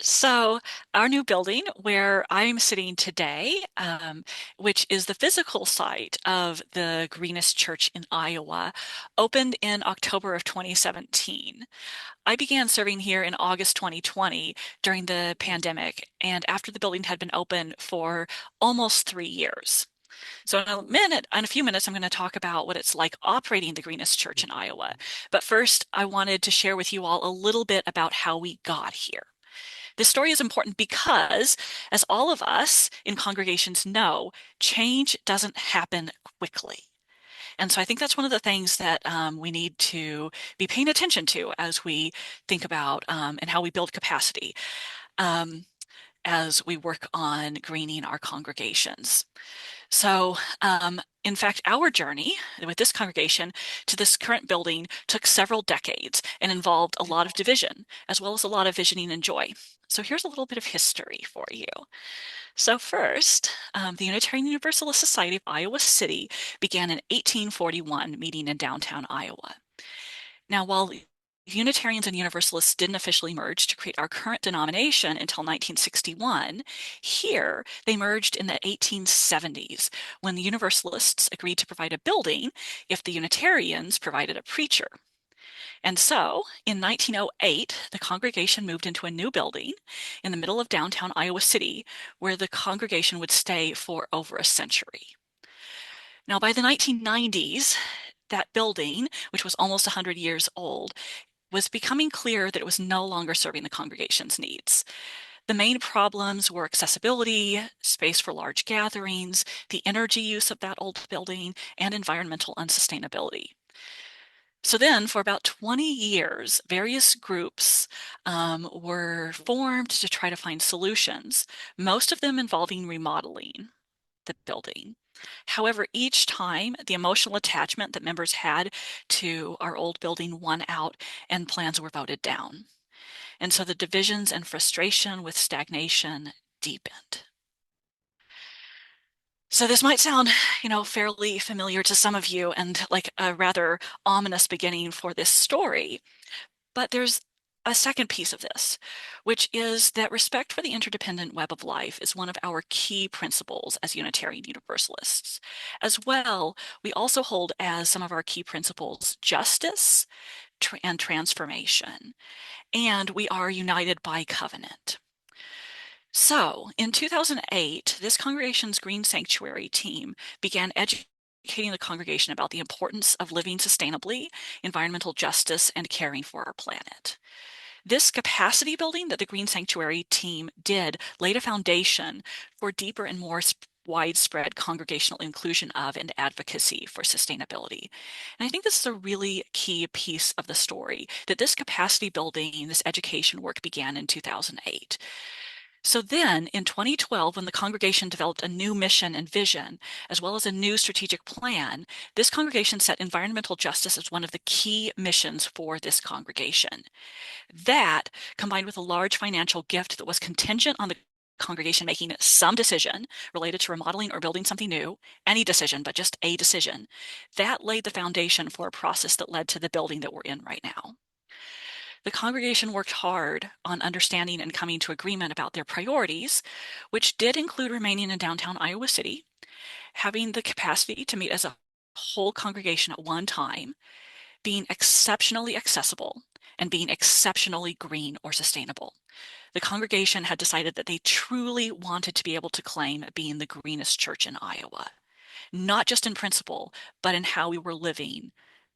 So, our new building where I'm sitting today, which is the physical site of the Greenest Church in Iowa, opened in October of 2017. I began serving here in August 2020 during the pandemic, and after the building had been open for almost 3 years. So in a few minutes, I'm going to talk about what it's like operating the Greenest Church in Iowa. But first, I wanted to share with you all a little bit about how we got here. This story is important because, as all of us in congregations know, change doesn't happen quickly. And so I think that's one of the things that we need to be paying attention to as we think about and how we build capacity um, as we work on greening our congregations. So, in fact, our journey with this congregation to this current building took several decades and involved a lot of division, as well as a lot of visioning and joy. So here's a little bit of history for you. So first, the Unitarian Universalist Society of Iowa City began in 1841, meeting in downtown Iowa. Now, while Unitarians and Universalists didn't officially merge to create our current denomination until 1961, here they merged in the 1870s when the Universalists agreed to provide a building if the Unitarians provided a preacher. And so, in 1908, the congregation moved into a new building in the middle of downtown Iowa City, where the congregation would stay for over a century. Now, by the 1990s, that building, which was almost 100 years old, was becoming clear that it was no longer serving the congregation's needs. The main problems were accessibility, space for large gatherings, the energy use of that old building, and environmental unsustainability. So then, for about 20 years, various groups were formed to try to find solutions, most of them involving remodeling the building. However, each time the emotional attachment that members had to our old building won out and plans were voted down. And so the divisions and frustration with stagnation deepened. So this might sound, fairly familiar to some of you and like a rather ominous beginning for this story. But there's a second piece of this, which is that respect for the interdependent web of life is one of our key principles as Unitarian Universalists. As well, we also hold as some of our key principles justice and transformation, and we are united by covenant. So, in 2008, this congregation's Green Sanctuary team began educating the congregation about the importance of living sustainably, environmental justice, and caring for our planet. This capacity building that the Green Sanctuary team did laid a foundation for deeper and more widespread congregational inclusion of and advocacy for sustainability. And I think this is a really key piece of the story, that this capacity building, this education work began in 2008. So then, in 2012, when the congregation developed a new mission and vision, as well as a new strategic plan, this congregation set environmental justice as one of the key missions for this congregation. That, combined with a large financial gift that was contingent on the congregation making some decision related to remodeling or building something new, any decision, but just a decision, that laid the foundation for a process that led to the building that we're in right now. The congregation worked hard on understanding and coming to agreement about their priorities, which did include remaining in downtown Iowa City, having the capacity to meet as a whole congregation at one time, being exceptionally accessible, and being exceptionally green or sustainable. The congregation had decided that they truly wanted to be able to claim being the greenest church in Iowa, not just in principle, but in how we were living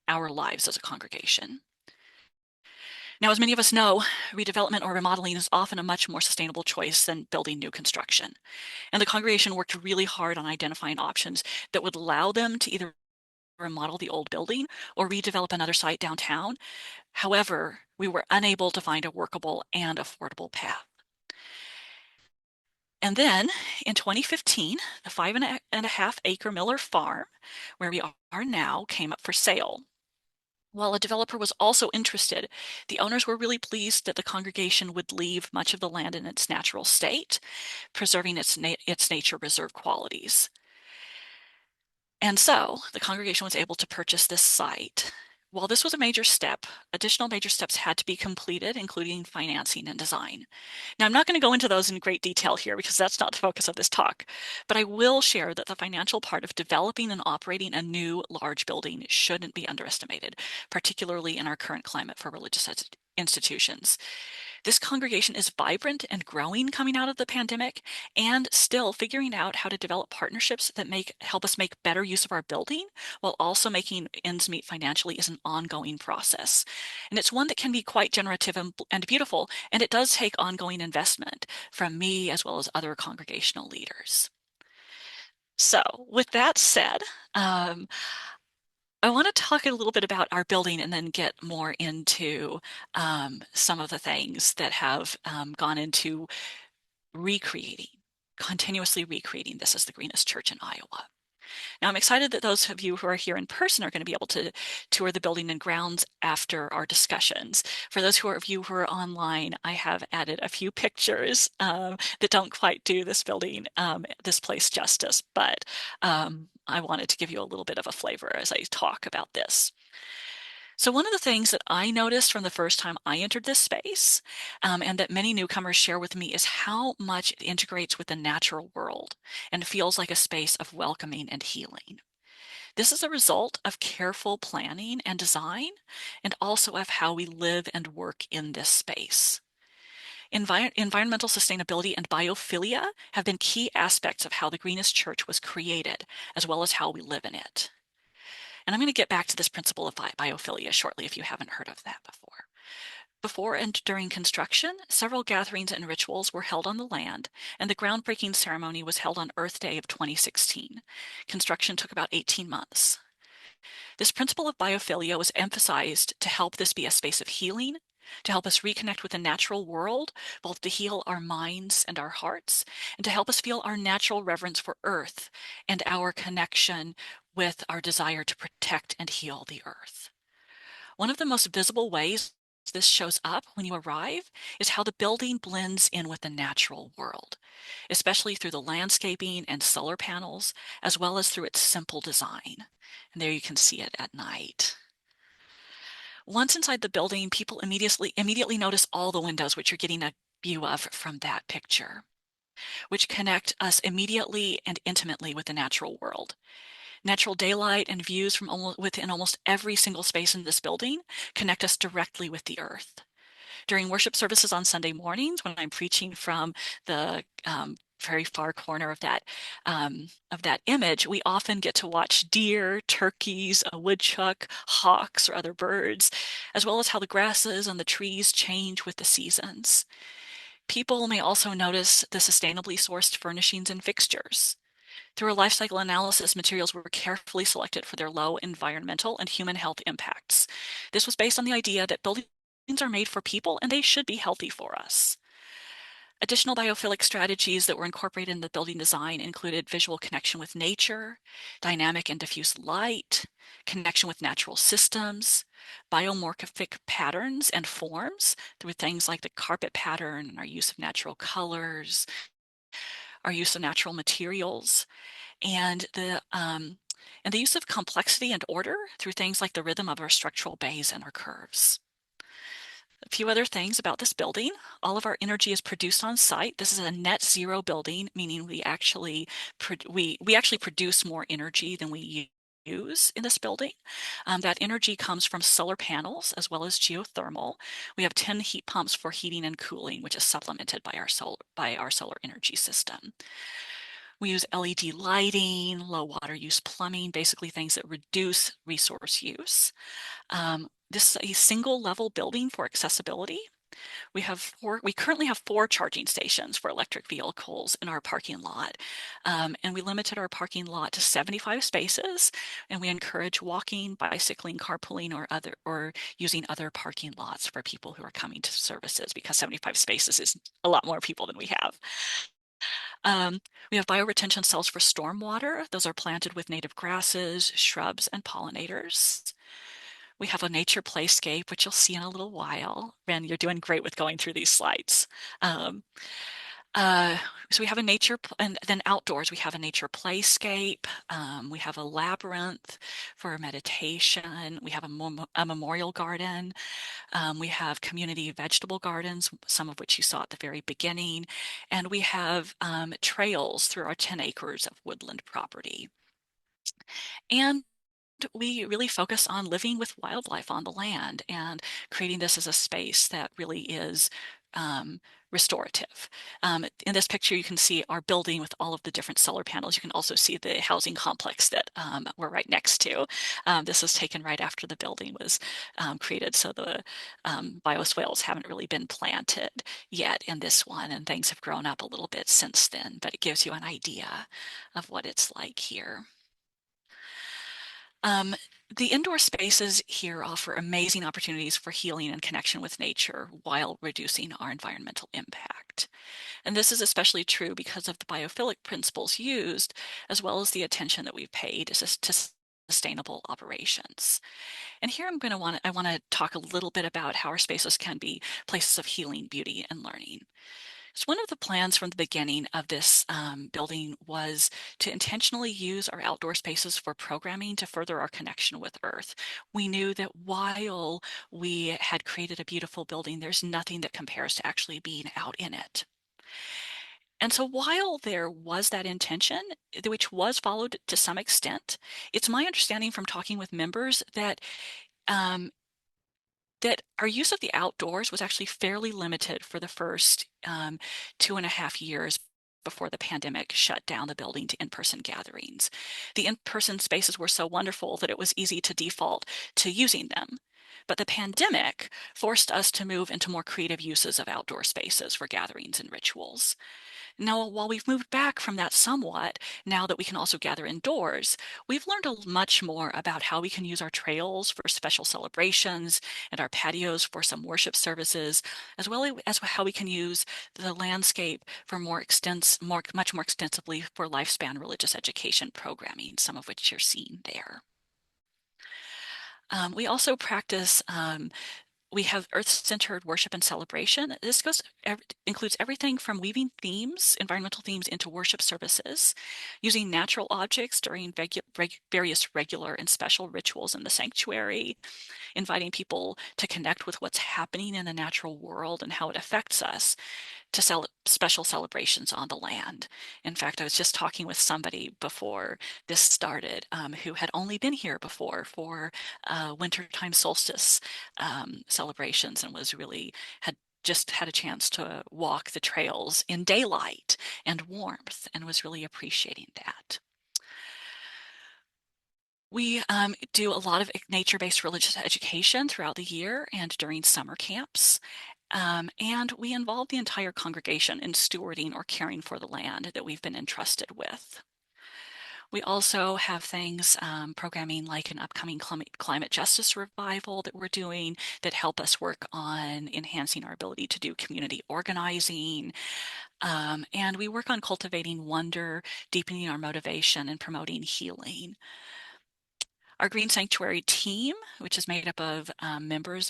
our lives as a congregation. Now, as many of us know, redevelopment or remodeling is often a much more sustainable choice than building new construction. And the congregation worked really hard on identifying options that would allow them to either remodel the old building or redevelop another site downtown. However, we were unable to find a workable and affordable path. And then in 2015, the 5.5 acre Miller farm, where we are now, came up for sale. While a developer was also interested, the owners were really pleased that the congregation would leave much of the land in its natural state, preserving its nature reserve qualities. And so the congregation was able to purchase this site, While this was a major step, additional major steps had to be completed, including financing and design. Now, I'm not going to go into those in great detail here because that's not the focus of this talk, but I will share that the financial part of developing and operating a new large building shouldn't be underestimated, particularly in our current climate for religious institutions. This congregation is vibrant and growing coming out of the pandemic and still figuring out how to develop partnerships that help us make better use of our building while also making ends meet financially is an ongoing process. And it's one that can be quite generative and beautiful, and it does take ongoing investment from me as well as other congregational leaders. So with that said, I want to talk a little bit about our building and then get more into some of the things that have gone into continuously recreating this as the Greenest Church in Iowa. Now, I'm excited that those of you who are here in person are going to be able to tour the building and grounds after our discussions. For those of you who are online, I have added a few pictures that don't quite do this building, this place justice, but I wanted to give you a little bit of a flavor as I talk about this. So one of the things that I noticed from the first time I entered this space, and that many newcomers share with me, is how much it integrates with the natural world and feels like a space of welcoming and healing. This is a result of careful planning and design, and also of how we live and work in this space. Environmental sustainability and biophilia have been key aspects of how the Greenest Church was created, as well as how we live in it. And I'm going to get back to this principle of biophilia shortly if you haven't heard of that before. Before and during construction, several gatherings and rituals were held on the land, and the groundbreaking ceremony was held on Earth Day of 2016. Construction took about 18 months. This principle of biophilia was emphasized to help this be a space of healing, to help us reconnect with the natural world, both to heal our minds and our hearts, and to help us feel our natural reverence for Earth and our connection with our desire to protect and heal the Earth. One of the most visible ways this shows up when you arrive is how the building blends in with the natural world, especially through the landscaping and solar panels, as well as through its simple design. And there you can see it at night. Once inside the building, people immediately notice all the windows, which you're getting a view of from that picture, which connect us immediately and intimately with the natural world. Natural daylight and views from within almost every single space in this building connect us directly with the earth. During worship services on Sunday mornings, when I'm preaching from the very far corner of that image, we often get to watch deer, turkeys, a woodchuck, hawks, or other birds, as well as how the grasses and the trees change with the seasons. People may also notice the sustainably sourced furnishings and fixtures. Through a life cycle analysis, materials were carefully selected for their low environmental and human health impacts. This was based on the idea that buildings are made for people and they should be healthy for us. Additional biophilic strategies that were incorporated in the building design included visual connection with nature, dynamic and diffuse light, connection with natural systems, biomorphic patterns and forms through things like the carpet pattern, our use of natural colors, our use of natural materials, and the use of complexity and order through things like the rhythm of our structural bays and our curves. A few other things about this building. All of our energy is produced on site. This is a net zero building, meaning we actually produce more energy than we use in this building. That energy comes from solar panels as well as geothermal. We have 10 heat pumps for heating and cooling, which is supplemented by our solar energy system. We use LED lighting, low water use plumbing, basically things that reduce resource use. This is a single level building for accessibility. We currently have 4 charging stations for electric vehicles in our parking lot. And we limited our parking lot to 75 spaces, and we encourage walking, bicycling, carpooling, or using other parking lots for people who are coming to services, because 75 spaces is a lot more people than we have. We have bioretention cells for stormwater. Those are planted with native grasses, shrubs, and pollinators. We have a nature playscape, which you'll see in a little while. Ren, you're doing great with going through these slides. Uh, so we have a nature, and then outdoors we have a nature playscape. We have a labyrinth for meditation. We have a memorial garden. We have community vegetable gardens, some of which you saw at the very beginning, and we have trails through our 10 acres of woodland property. And we really focus on living with wildlife on the land and creating this as a space that really is restorative. In this picture, you can see our building with all of the different solar panels. You can also see the housing complex that we're right next to. This was taken right after the building was created, so the bioswales haven't really been planted yet in this one, and things have grown up a little bit since then, but it gives you an idea of what it's like here. Um, the indoor spaces here offer amazing opportunities for healing and connection with nature while reducing our environmental impact. And this is especially true because of the biophilic principles used, as well as the attention that we've paid to sustainable operations. And here I want to talk a little bit about how our spaces can be places of healing, beauty, and learning. So one of the plans from the beginning of this building was to intentionally use our outdoor spaces for programming to further our connection with Earth. We knew that while we had created a beautiful building, there's nothing that compares to actually being out in it. And so while there was that intention, which was followed to some extent, it's my understanding from talking with members um, that our use of the outdoors was actually fairly limited for the first 2.5 years before the pandemic shut down the building to in-person gatherings. The in-person spaces were so wonderful that it was easy to default to using them. But the pandemic forced us to move into more creative uses of outdoor spaces for gatherings and rituals. Now, while we've moved back from that somewhat, now that we can also gather indoors, we've learned much more about how we can use our trails for special celebrations and our patios for some worship services, as well as how we can use the landscape for much more extensively for lifespan religious education programming, some of which you're seeing there. We also practice we have earth-centered worship and celebration. Includes everything from weaving themes, environmental themes, into worship services, using natural objects during various regular and special rituals in the sanctuary, inviting people to connect with what's happening in the natural world and how it affects us, to special celebrations on the land. In fact, I was just talking with somebody before this started who had only been here before for wintertime solstice celebrations and had just had a chance to walk the trails in daylight and warmth and was really appreciating that. We do a lot of nature-based religious education throughout the year and during summer camps. And we involve the entire congregation in stewarding or caring for the land that we've been entrusted with. We also have things, programming like an upcoming climate justice revival that we're doing that help us work on enhancing our ability to do community organizing. And we work on cultivating wonder, deepening our motivation, and promoting healing. Our Green Sanctuary team, which is made up of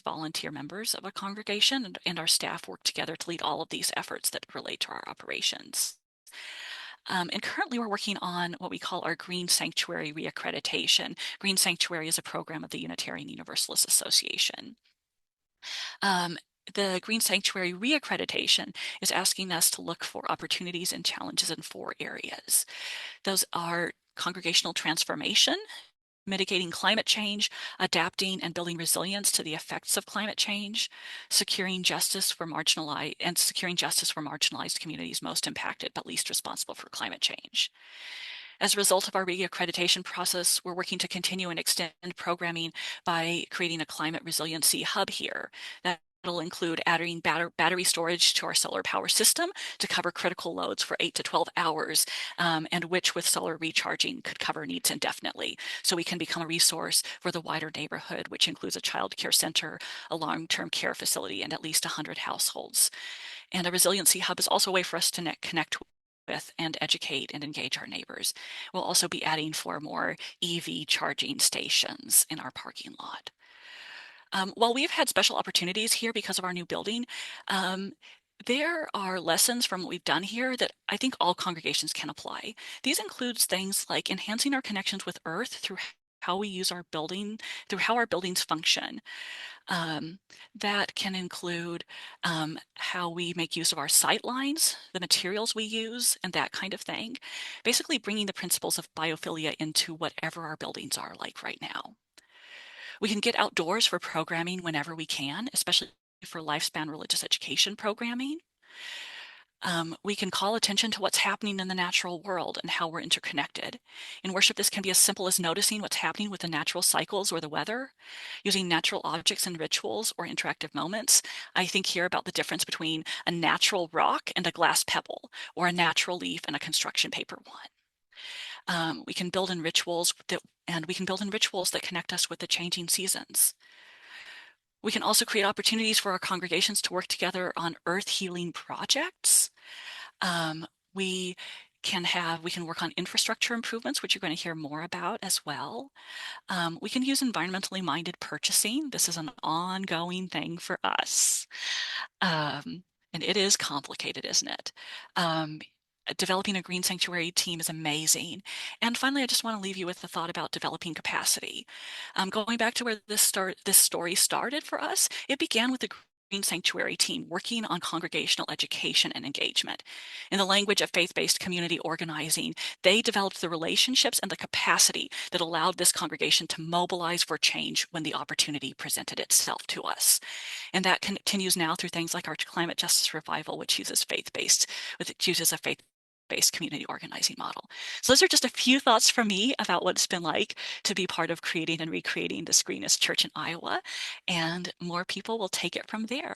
volunteer members of a congregation, and our staff work together to lead all of these efforts that relate to our operations. And currently we're working on what we call our Green Sanctuary reaccreditation. Green Sanctuary is a program of the Unitarian Universalist Association. The Green Sanctuary reaccreditation is asking us to look for opportunities and challenges in 4 areas. Those are congregational transformation, mitigating climate change, adapting and building resilience to the effects of climate change, securing justice for marginalized communities most impacted but least responsible for climate change. As a result of our reaccreditation process, we're working to continue and extend programming by creating a climate resiliency hub here. That'll include adding battery storage to our solar power system to cover critical loads for 8 to 12 hours, and which with solar recharging could cover needs indefinitely. So we can become a resource for the wider neighborhood, which includes a child care center, a long-term care facility, and at least 100 households. And a resiliency hub is also a way for us to connect with and educate and engage our neighbors. We'll also be adding 4 more EV charging stations in our parking lot. While we've had special opportunities here because of our new building, There are lessons from what we've done here that I think all congregations can apply. These includes things like enhancing our connections with Earth through how we use our building, through how our buildings function. Um, that can include how we make use of our sight lines, the materials we use, and that kind of thing. Basically bringing the principles of biophilia into whatever our buildings are like right now. We can get outdoors for programming whenever we can, especially for lifespan religious education programming. We can call attention to what's happening in the natural world and how we're interconnected. In worship, this can be as simple as noticing what's happening with the natural cycles or the weather, using natural objects and rituals or interactive moments. I think here about the difference between a natural rock and a glass pebble, or a natural leaf and a construction paper one. We can build in rituals that connect us with the changing seasons. We can also create opportunities for our congregations to work together on earth healing projects. Um, we we can work on infrastructure improvements, which you're going to hear more about as well. We can use environmentally minded purchasing. This is an ongoing thing for us. Um, and it is complicated, isn't it? Um, Developing a green sanctuary team is amazing. And finally, I just want to leave you with the thought about developing capacity. Going back to where this story started for us, it began with the Green Sanctuary team working on congregational education and engagement. In the language of faith-based community organizing, they developed the relationships and the capacity that allowed this congregation to mobilize for change when the opportunity presented itself to us. And that continues now through things like our climate justice revival, which uses a faith-based community organizing model. So those are just a few thoughts from me about what it's been like to be part of creating and recreating this Greenest Church in Iowa, and more people will take it from there.